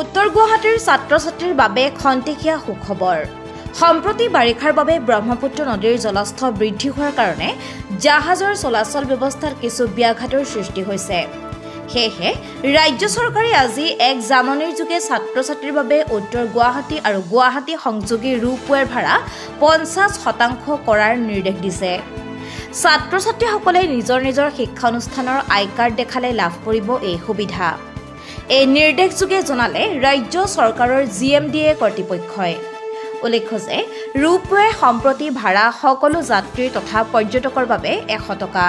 উত্তৰ গুৱাহাটীৰ ছাত্ৰ-ছাত্ৰীৰ বাবে খন্তেকীয়া সুখবৰ। সম্প্ৰতি বাৰিষাৰ বাবে ব্ৰহ্মপুত্ৰ নদীৰ জলস্তৰ বৃদ্ধি হোৱাৰ কাৰণে জাহাজৰ চলাচল ব্যৱস্থাত কিছু ব্যাঘাতৰ সৃষ্টি হৈছে। সেয়েহে ৰাজ্য চৰকাৰে আজি এক জাননীৰ যোগে ছাত্ৰ-ছাত্ৰীৰ বাবে উত্তৰ গুৱাহাটী আৰু গুৱাহাটী সংযোগী ৰূপৱেৰ ভাড়া 50% কৰাৰ নিৰ্দেশ দিছে। ছাত্ৰ-ছাত্ৰীসকলে নিজৰ নিজৰ শিক্ষানুষ্ঠানৰ আই কাৰ্ড দেখালে লাভ কৰিব এই সুবিধা। এই নিৰ্দেশযোগে জনালে ৰাজ্য চৰকাৰৰ GMDA কৰ্তৃপক্ষই। উল্লেখ্য যে ৰূপৱে সম্প্ৰতি ভাড়া সকলো যাত্ৰী তথা পৰ্যটকৰ বাবে 100 টকা।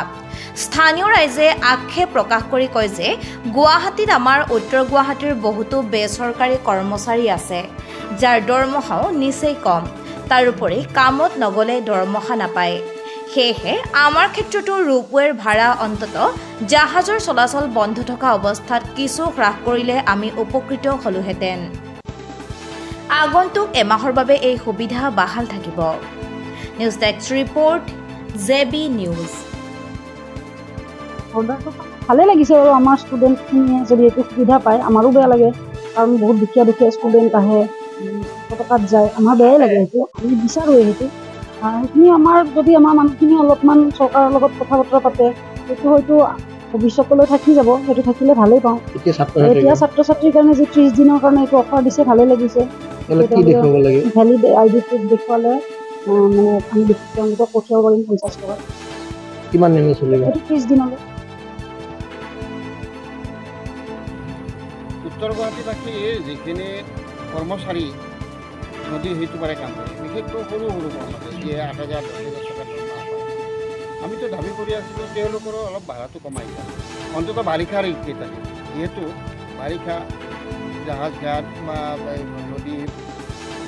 স্থানীয় ৰাইজে আক্ষেপ প্ৰকাশ কৰি কয় যে গুৱাহাটীত আমাৰ উত্তৰ গুৱাহাটীৰ বহুতো বেচৰকাৰী কৰ্মচাৰী আছে, যাৰ দৰমহাও নিচেই কম। তাৰোপৰি কামত নগলে দৰমহা নাপায়। সেয়েহে আমাৰ ক্ষেত্ৰতো ৰূপৱেৰ ভাড়া অন্তত জাহাজৰ চলাচল বন্ধ থকা অৱস্থাত কিছু হ্ৰাস কৰিলে আমি উপকৃত হলোহেঁতেন। আগন্তুক এমাহৰ বাবে এই সুবিধা বাহাল থাকিব। News desk report, JB news. ভালে লাগিছে আৰু আমাৰ ষ্টুডেণ্টখিনিয়ে যদি এইটো সুবিধা পায় আমাৰো বেয়া লাগে, কাৰণ বহুত দুখীয়া ষ্টুডেণ্ট আহে, টকাত যায়, আমাৰ বেয়াই লাগে। সেইটো আমি বিচাৰোঁ। সেইখিনি আমাৰ যদি আমাৰ মানুহখিনি অলপমান চৰকাৰৰ লগত কথা বতৰা পাতে, সেইটো হয়তো ভৱিষ্যতলৈ থাকি যাব। সেইটো থাকিলে ভালেই পাওঁ। এতিয়া ছাত্ৰ-ছাত্ৰীৰ কাৰণে যি 30 দিনৰ কাৰণে এইটো অফাৰ দিছে, ভালেই লাগিছে। ভেলিড ID প্ৰুফ দেখুৱালে মানে আমি তেওঁলোকক পঠিয়াব পাৰিম 50 টকা। কিমান দিন চলিব? এইটো 30 দিনলৈ। উত্তৰ গুৱাহাটীবাসীৰ যিখিনি কৰ্মচাৰী নদীৰ সেইটো পাৰে কাম কৰে, বিশেষকৈ সৰু সৰু কৰ্মচাৰী যিয়ে 8,000 10,000 টকা দৰমহা পায়। আমিতো দাবী কৰি আছিলোঁ তেওঁলোকৰো অলপ ভাড়াটো কমাই যায়, অন্ততঃ বাৰিষাৰ এইকেইটাকে। যিহেতু বাৰিষা জাহাজ ঘাট বা নদীৰ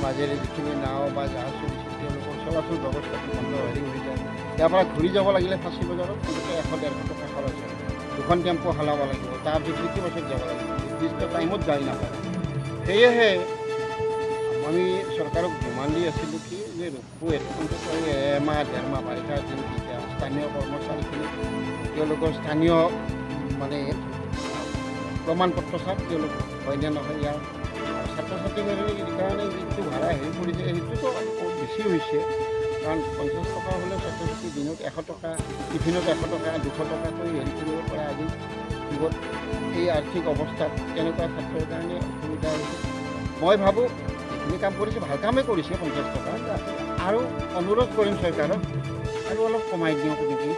মাজেৰে যিখিনি নাও বা জাহাজ চলিছিল তেওঁলোকৰ চলাচল ব্যৱস্থাটো বন্ধ হৈ যায়। ইয়াৰ পৰা ঘূৰি যাব লাগিলে ফাঁচী বজাৰত অন্ততঃ 100-150 টকা খৰচ হয়। 2খন টেম্পো সলাব লাগিব, তাৰপিছত সিটো বাছত যাব লাগিব, নিৰ্দিষ্ট টাইমত যাই নাপায়। সেয়েহে আমি চৰকাৰক ডিমাণ্ড দি আছিলোঁ কি যে ৰূপৱেত অন্ততঃ এমাহ 1.5 মাহ বাৰিষাৰ দিনকেইটা স্থানীয় কৰ্মচাৰীখিনি তেওঁলোকৰ স্থানীয় মানে প্ৰমাণ পত্ৰ চাওক তেওঁলোক হয়নে নহয়। ইয়াৰ ছাত্ৰ-ছাত্ৰীৰ কাৰণে যিটো ভাড়া হেৰি কৰিছে সেইটোতো বহুত বেছি হৈছে, কাৰণ 50 টকা হ'লেও ছাত্ৰ-ছাত্ৰী দিনত 100 টকা, টিফিনত 100 টকা 200 টকাকৈ হেৰি কৰিব পাৰে। আজি যুগত এই আৰ্থিক অৱস্থাত তেনেকুৱা ছাত্ৰৰ কাৰণে অসুবিধা হৈছে। মই ভাবোঁ যিখিনি কাম কৰিছে ভাল কামেই কৰিছে 50 টকা, আৰু অনুৰোধ কৰিম চৰকাৰক আৰু অলপ কমাই দিয়ক নেকি,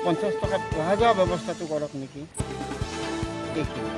50 টকাত অহা যোৱা ব্যৱস্থাটো কৰক নেকি। এইখিনি